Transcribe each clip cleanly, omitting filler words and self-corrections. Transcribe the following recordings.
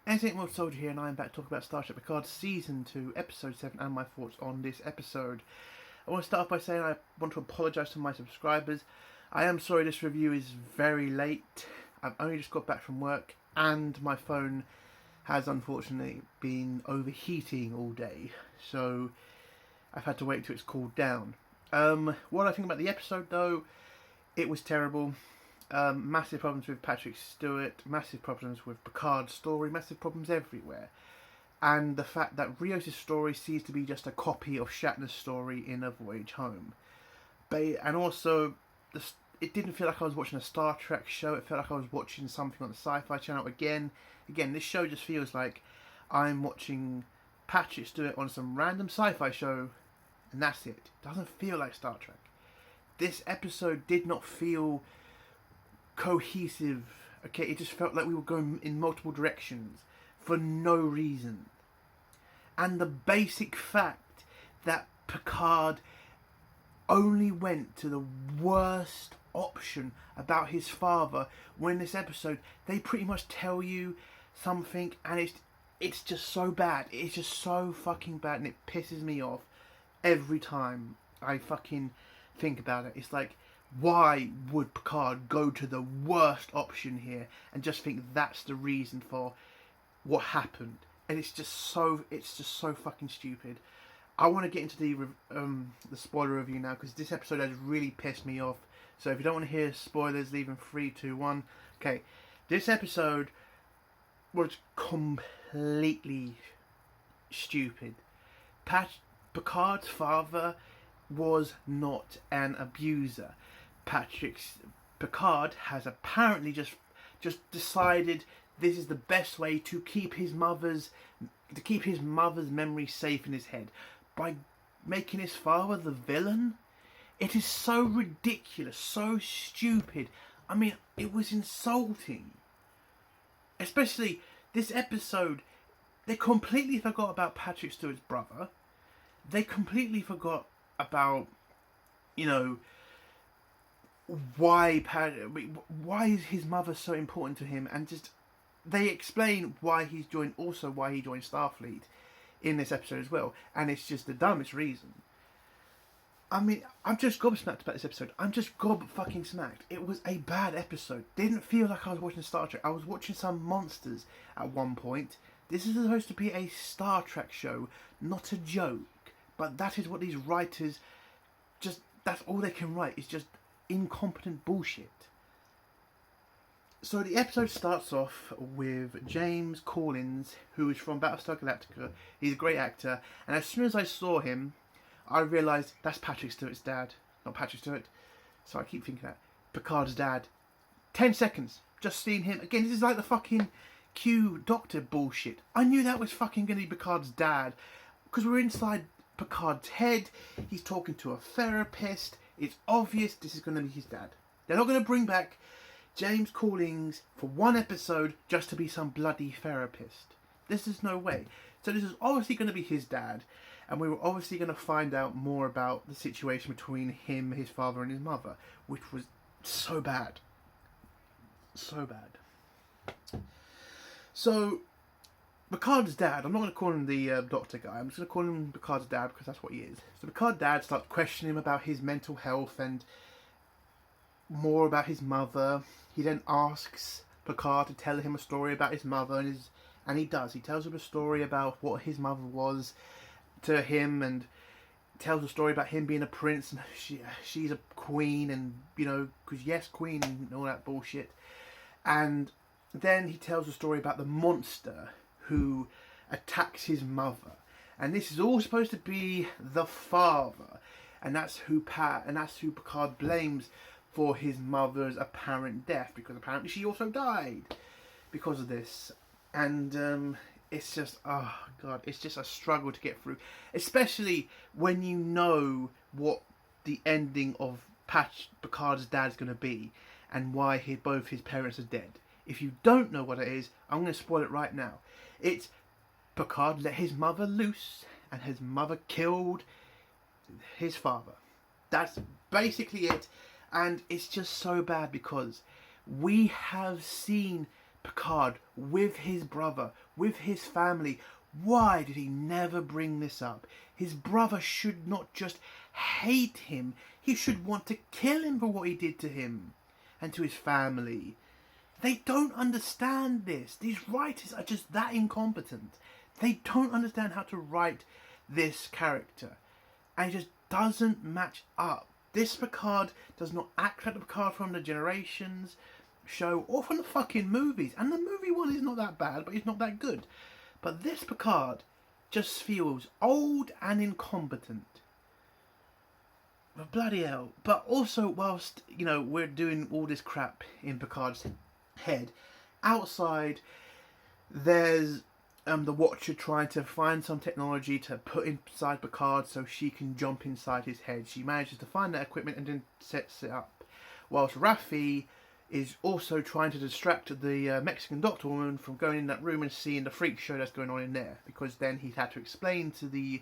Anything More Soldier here, and I am back talking about Star Trek Picard Season 2, Episode 7, and my thoughts on this episode. I want to start off by saying I want to apologise to my subscribers. I am sorry this review is very late. I've only just got back from work, and my phone has unfortunately been overheating all day, so I've had to wait till it's cooled down. What I think about the episode, though, it was terrible. Massive problems with Patrick Stewart, massive problems with Picard's story, massive problems everywhere. And the fact that Rios' story seems to be just a copy of Shatner's story in A Voyage Home. And also, it didn't feel like I was watching a Star Trek show, it felt like I was watching something on the Sci-Fi Channel again. Again, this show just feels like I'm watching Patrick Stewart on some random sci-fi show, and that's it. It doesn't feel like Star Trek. This episode did not feel cohesive. Okay, it just felt like we were going in multiple directions for no reason. And the basic fact that Picard only went to the worst option about his father, when this episode they pretty much tell you something and it's just so bad. It's just so fucking bad, and it pisses me off every time I fucking think about it. It's like, why would Picard go to the worst option here and just think that's the reason for what happened? And it's just so fucking stupid. I want to get into the spoiler review now, because this episode has really pissed me off. So if you don't want to hear spoilers, leave in 3, 2, 1. Okay, this episode was completely stupid. Picard's father was not an abuser. Picard has apparently just decided this is the best way to keep his mother's memory safe in his head by making his father the villain. It is so ridiculous, so stupid. I mean, it was insulting. Especially this episode, they completely forgot about Patrick Stewart's brother. They completely forgot about, why is his mother so important to him, and just they explain why he joined Starfleet in this episode as well, and it's just the dumbest reason. I mean, I'm just gobsmacked about this episode. I'm just fucking smacked. It was a bad episode. Didn't feel like I was watching Star Trek. I was watching some monsters at one point. This is supposed to be a Star Trek show, not a joke. But that is what these writers that's all they can write, is just incompetent bullshit. So the episode starts off with James Collins, who is from Battlestar Galactica. He's a great actor, and as soon as I saw him, I realised that's Patrick Stewart's dad. Not Patrick Stewart. So I keep thinking that. Picard's dad. 10 seconds. Just seeing him. Again, this is like the fucking Q Doctor bullshit. I knew that was fucking going to be Picard's dad, because we're inside Picard's head. He's talking to a therapist. It's obvious this is going to be his dad. They're not going to bring back James Collins for one episode just to be some bloody therapist. This is no way. So this is obviously going to be his dad, and we were obviously going to find out more about the situation between him, his father, and his mother, which was so bad. So bad. So Picard's dad, I'm not going to call him the doctor guy, I'm just going to call him Picard's dad because that's what he is. So Picard's dad starts questioning him about his mental health and more about his mother. He then asks Picard to tell him a story about his mother, and he does. He tells him a story about what his mother was to him, and tells a story about him being a prince and she's a queen, and because yes, queen and all that bullshit. And then he tells a story about the monster who attacks his mother, and this is all supposed to be the father, and that's who Picard blames for his mother's apparent death, because apparently she also died because of this. And it's just, oh god, it's just a struggle to get through, especially when you know what the ending of Picard's dad's going to be and why both his parents are dead. If you don't know what it is, I'm going to spoil it right now. It's Picard let his mother loose, and his mother killed his father. That's basically it. And it's just so bad because we have seen Picard with his brother, with his family. Why did he never bring this up? His brother should not just hate him. He should want to kill him for what he did to him and to his family. They don't understand this. These writers are just that incompetent. They don't understand how to write this character. And it just doesn't match up. This Picard does not act like the Picard from the Generations show or from the fucking movies. And the movie one is not that bad, but it's not that good. But this Picard just feels old and incompetent. But bloody hell. But also, whilst, you know, we're doing all this crap in Picard's head, outside there's the Watcher trying to find some technology to put inside Picard so she can jump inside his head. She manages to find that equipment and then sets it up. Whilst Raffi is also trying to distract the Mexican doctor woman from going in that room and seeing the freak show that's going on in there. Because then he's had to explain to the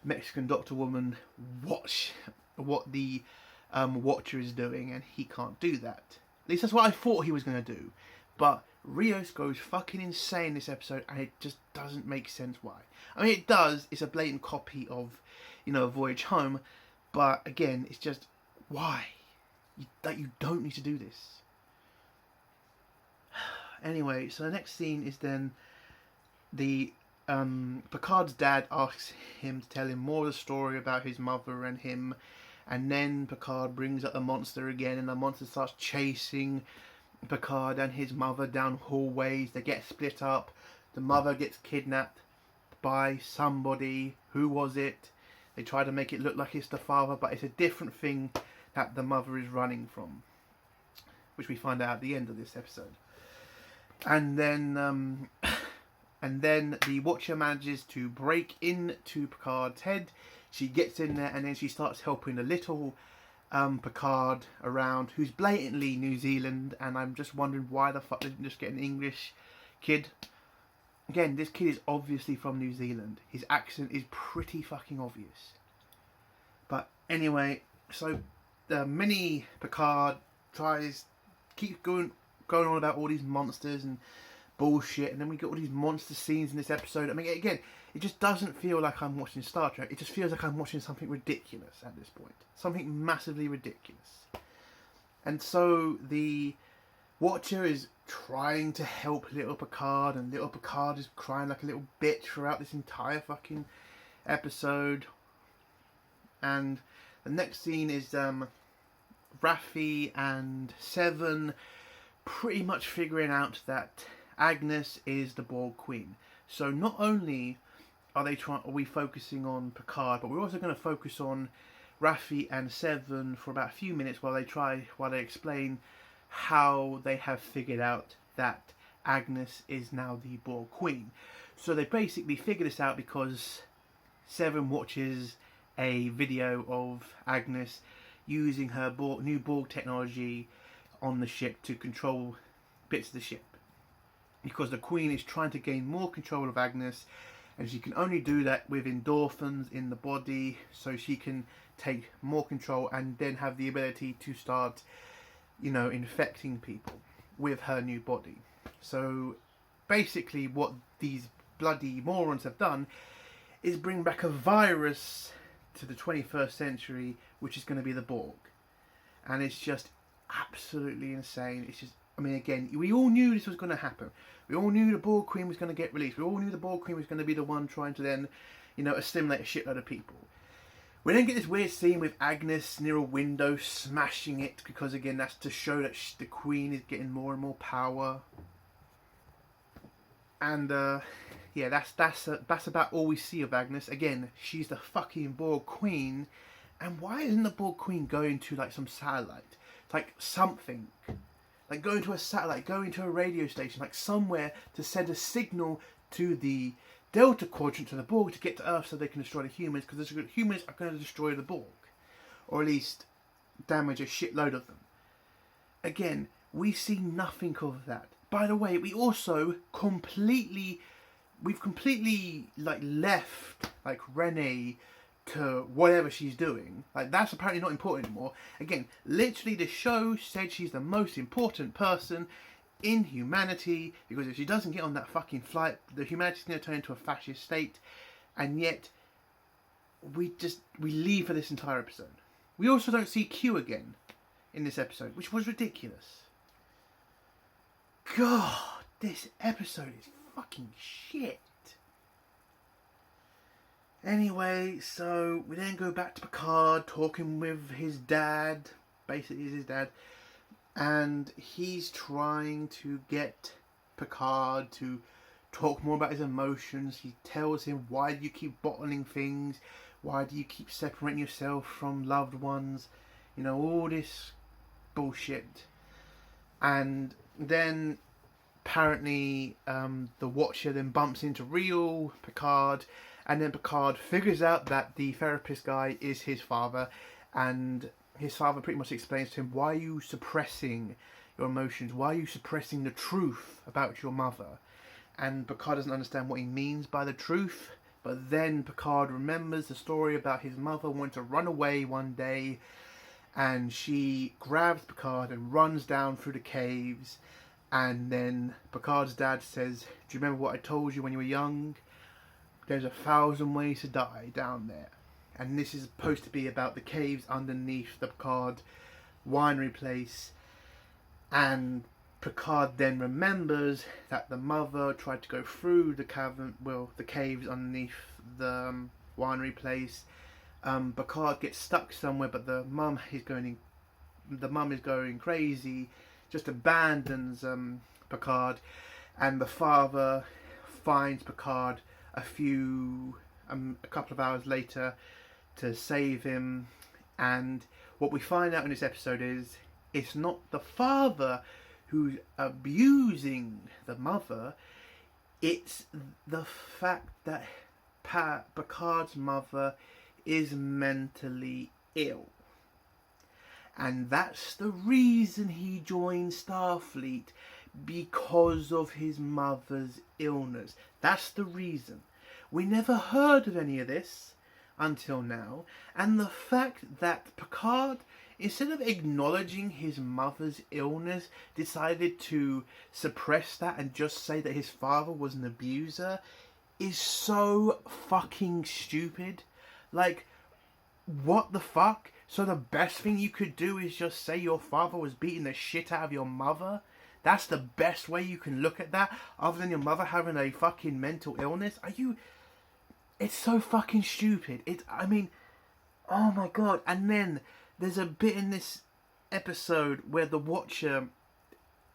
Mexican doctor woman what the Watcher is doing, and he can't do that. At least that's what I thought he was going to do. But Rios goes fucking insane this episode, and it just doesn't make sense why. I mean, it does. It's a blatant copy of, you know, Voyage Home. But again, it's just, why? You don't need to do this. Anyway, so the next scene is then the Picard's dad asks him to tell him more of the story about his mother and him, and then Picard brings up the monster again, and the monster starts chasing Picard and his mother down hallways. They get split up. The mother gets kidnapped by somebody. Who was it? They try to make it look like it's the father, but it's a different thing that the mother is running from, which we find out at the end of this episode. And then the Watcher manages to break into Picard's head. She gets in there, and then she starts helping the little Picard around, who's blatantly New Zealand, and I'm just wondering why the fuck they didn't just get an English kid. Again, this kid is obviously from New Zealand. His accent is pretty fucking obvious. But anyway, so the mini Picard keeps going on about all these monsters and bullshit, and then we get all these monster scenes in this episode. I mean, again, it just doesn't feel like I'm watching Star Trek. It just feels like I'm watching something ridiculous at this point. Something massively ridiculous. And so the Watcher is trying to help little Picard, and little Picard is crying like a little bitch throughout this entire fucking episode. And the next scene is Raffi and Seven pretty much figuring out that Agnes is the Borg Queen. So not only are we focusing on Picard, but we're also going to focus on Raffi and Seven for about a few minutes while they explain how they have figured out that Agnes is now the Borg Queen. So they basically figure this out because Seven watches a video of Agnes using her new Borg technology on the ship to control bits of the ship, because the Queen is trying to gain more control of Agnes, and she can only do that with endorphins in the body, so she can take more control and then have the ability to start, you know, infecting people with her new body. So basically what these bloody morons have done is bring back a virus to the 21st century, which is going to be the Borg. And it's just absolutely insane. It's just, I mean, again, we all knew this was going to happen. We all knew the Borg Queen was going to get released. We all knew the Borg Queen was going to be the one trying to then, you know, assimilate a shitload of people. We then get this weird scene with Agnes near a window smashing it, because again, that's to show that the Queen is getting more and more power. And yeah, that's about all we see of Agnes. Again, she's the fucking Borg Queen. And why isn't the Borg Queen going to like some satellite? Like something. Like going to a satellite, going to a radio station, like somewhere to send a signal to the Delta Quadrant, to the Borg, to get to Earth so they can destroy the humans, because the humans are going to destroy the Borg. Or at least damage a shitload of them. Again, we see nothing of that. By the way, we've completely like left like Renee to whatever she's doing. Like, that's apparently not important anymore. Again, literally the show said she's the most important person inhumanity, because if she doesn't get on that fucking flight, the humanity's going to turn into a fascist state, and yet we leave for this entire episode. We also don't see Q again in this episode, which was ridiculous. God, this episode is fucking shit. Anyway, so we then go back to Picard talking with his dad, basically his dad, and he's trying to get Picard to talk more about his emotions. He tells him, why do you keep bottling things? Why do you keep separating yourself from loved ones? You know, all this bullshit. And then apparently the Watcher then bumps into real Picard, and then Picard figures out that the therapist guy is his father, and his father pretty much explains to him, why are you suppressing your emotions? Why are you suppressing the truth about your mother? And Picard doesn't understand what he means by the truth, but then Picard remembers the story about his mother wanting to run away one day, and she grabs Picard and runs down through the caves, and then Picard's dad says, do you remember what I told you when you were young? There's 1,000 ways to die down there. And this is supposed to be about the caves underneath the Picard winery place. And Picard then remembers that the mother tried to go through the the caves underneath the winery place. Picard gets stuck somewhere, but the mum is going crazy, just abandons Picard, and the father finds Picard a couple of hours later to save him. And what we find out in this episode is it's not the father who's abusing the mother, it's the fact that Picard's mother is mentally ill. And that's the reason he joined Starfleet, because of his mother's illness. That's the reason. We never heard of any of this until now, and the fact that Picard, instead of acknowledging his mother's illness, decided to suppress that and just say that his father was an abuser is so fucking stupid. Like, what the fuck? So the best thing you could do is just say your father was beating the shit out of your mother? That's the best way you can look at that, other than your mother having a fucking mental illness? It's so fucking stupid. Oh my god. And then there's a bit in this episode where the Watcher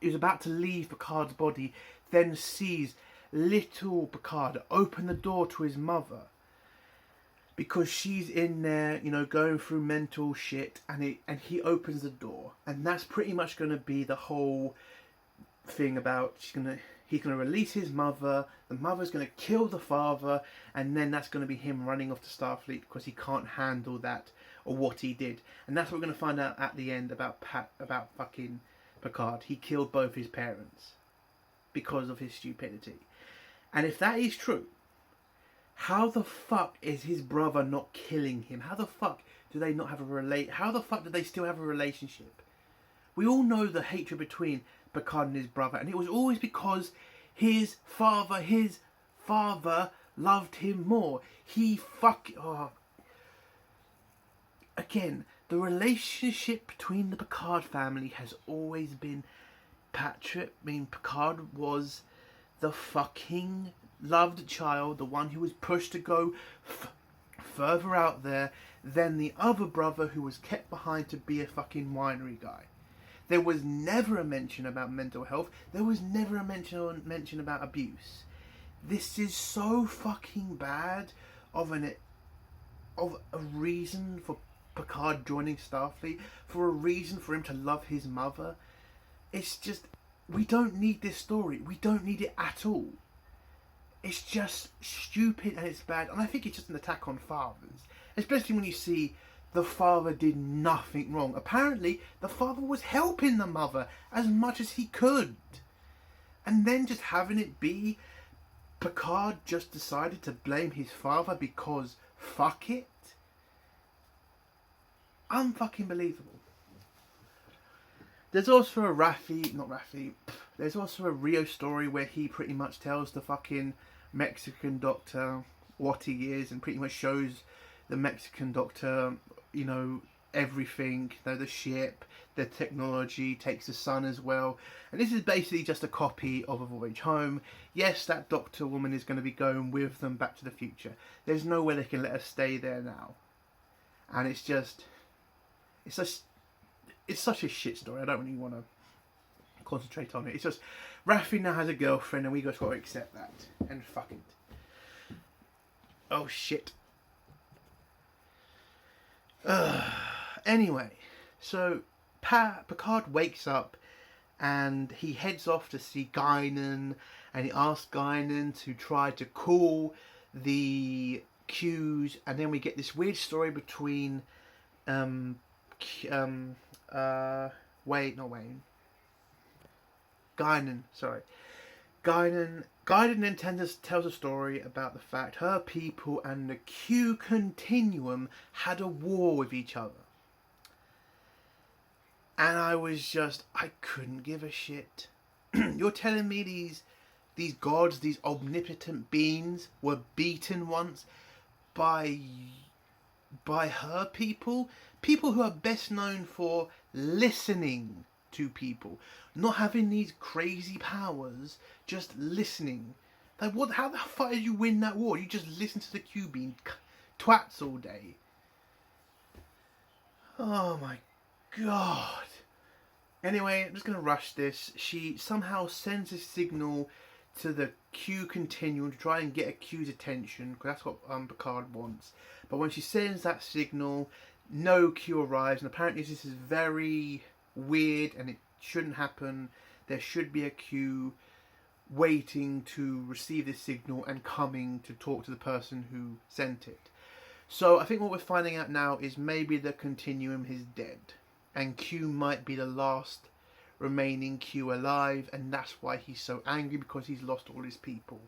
is about to leave Picard's body, then sees little Picard open the door to his mother, because she's in there, you know, going through mental shit, and he opens the door, and that's pretty much going to be the whole thing about he's gonna release his mother, the mother's gonna kill the father, and then that's gonna be him running off to Starfleet because he can't handle that or what he did. And that's what we're gonna find out at the end about fucking Picard. He killed both his parents because of his stupidity. And if that is true, how the fuck is his brother not killing him? How the fuck do they not have how the fuck do they still have a relationship? We all know the hatred between Picard and his brother, and it was always because his father loved him more. Again, the relationship between the Picard family has always been Picard was the fucking loved child, the one who was pushed to go further out there than the other brother who was kept behind to be a fucking winery guy. There was never a mention about mental health. There was never a mention about abuse. This is so fucking bad of a reason for Picard joining Starfleet, for a reason for him to love his mother. It's just, we don't need this story. We don't need it at all. It's just stupid and it's bad. And I think it's just an attack on fathers. Especially when you see the father did nothing wrong. Apparently, the father was helping the mother as much as he could. And then just having it be Picard just decided to blame his father because fuck it. Unfucking believable. There's also there's also a Rio story where he pretty much tells the fucking Mexican doctor what he is and pretty much shows the Mexican doctor, you know, everything, you know, the ship, the technology, takes the sun as well. And this is basically just a copy of A Voyage Home. Yes, that doctor woman is going to be going with them back to the future. There's no way they can let her stay there now. And it's such a shit story. I don't really want to concentrate on it. It's just Raffi now has a girlfriend and we just got to accept that. And fuck it. Oh shit. Anyway, so Picard wakes up and he heads off to see Guinan, and he asks Guinan to try to call the Qs, and then we get this weird story between Guinan, sorry. Guinan then tells a story about the fact her people and the Q continuum had a war with each other. And I couldn't give a shit. You're telling me these gods, these omnipotent beings were beaten once by her people? People who are best known for listening to people, not having these crazy powers, just listening. Like, what? How the fuck did you win that war? You just listen to the Q being twats all day. Oh my god. Anyway, I'm just gonna rush this. She somehow sends a signal to the Q continuum to try and get a Q's attention, because that's what Picard wants. But when she sends that signal, no Q arrives, and apparently this is very weird and it shouldn't happen. There should be a Q waiting to receive this signal and coming to talk to the person who sent it. So I think what we're finding out now is maybe the continuum is dead, and Q might be the last remaining Q alive, and that's why he's so angry, because he's lost all his people.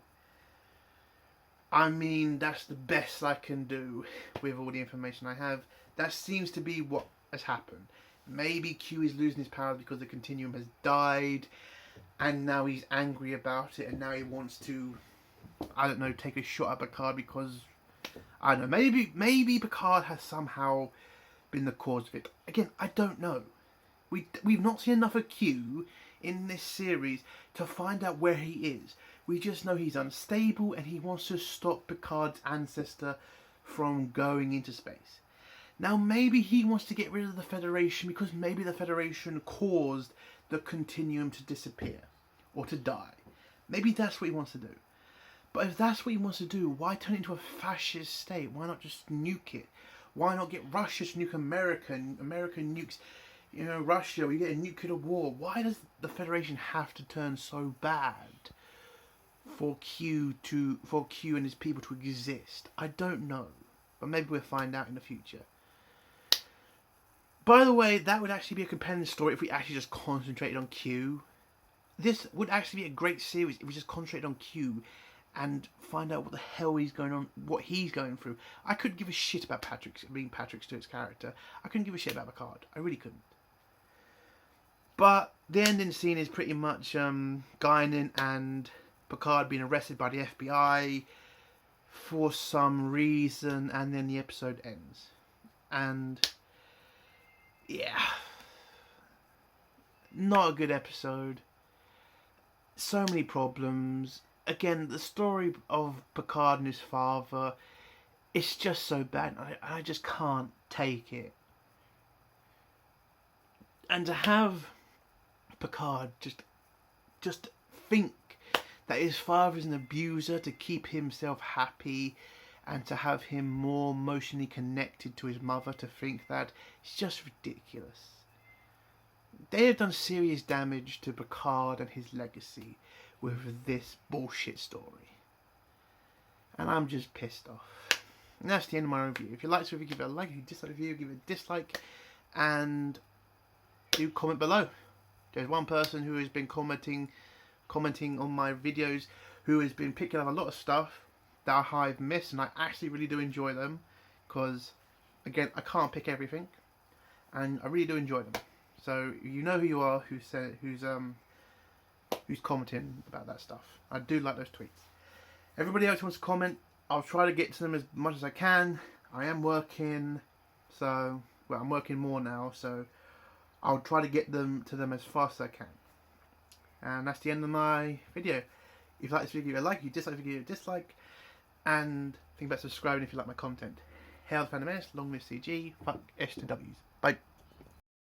I mean, that's the best I can do with all the information I have. That seems to be what has happened. Maybe Q is losing his powers because the continuum has died, and now he's angry about it, and now he wants to, I don't know, take a shot at Picard because, I don't know, maybe Picard has somehow been the cause of it. Again, I don't know. We've not seen enough of Q in this series to find out where he is. We just know he's unstable and he wants to stop Picard's ancestor from going into space. Now maybe he wants to get rid of the Federation because maybe the Federation caused the continuum to disappear or to die. Maybe that's what he wants to do. But if that's what he wants to do, why turn it into a fascist state? Why not just nuke it? Why not get Russia to nuke America? America nukes, you know, Russia. We get a nuclear war. Why does the Federation have to turn so bad for Q and his people to exist? I don't know, but maybe we'll find out in the future. By the way, that would actually be a compelling story if we actually just concentrated on Q. This would actually be a great series if we just concentrated on Q and find out what the hell he's going on, what he's going through. I couldn't give a shit about Patrick Stewart's character. I couldn't give a shit about Picard. I really couldn't. But the ending scene is pretty much Guinan and Picard being arrested by the FBI for some reason, and then the episode ends. And yeah, not a good episode. So many problems. Again, the story of Picard and his father, it's just so bad. I just can't take it. And to have Picard just think that his father is an abuser to keep himself happy, and to have him more emotionally connected to his mother, to think that, it's just ridiculous. They have done serious damage to Picard and his legacy with this bullshit story. And I'm just pissed off. And that's the end of my review. If you like this review, give it a like. If you dislike the review, give it a dislike. And do comment below. There's one person who has been commenting on my videos who has been picking up a lot of stuff that I've missed, and I actually really do enjoy them, because again, I can't pick everything and I really do enjoy them. So you know who you are, who's commenting about that stuff. I do like those tweets. Everybody else who wants to comment, I'll try to get to them as much as I can. I am working, so well, I'm working more now, so I'll try to get them to them as fast as I can. And that's the end of my video. If you like this video, like. If you dislike the video, dislike. And think about subscribing if you like my content. Hail the Phantom Menace, long live CG, fuck S to Ws.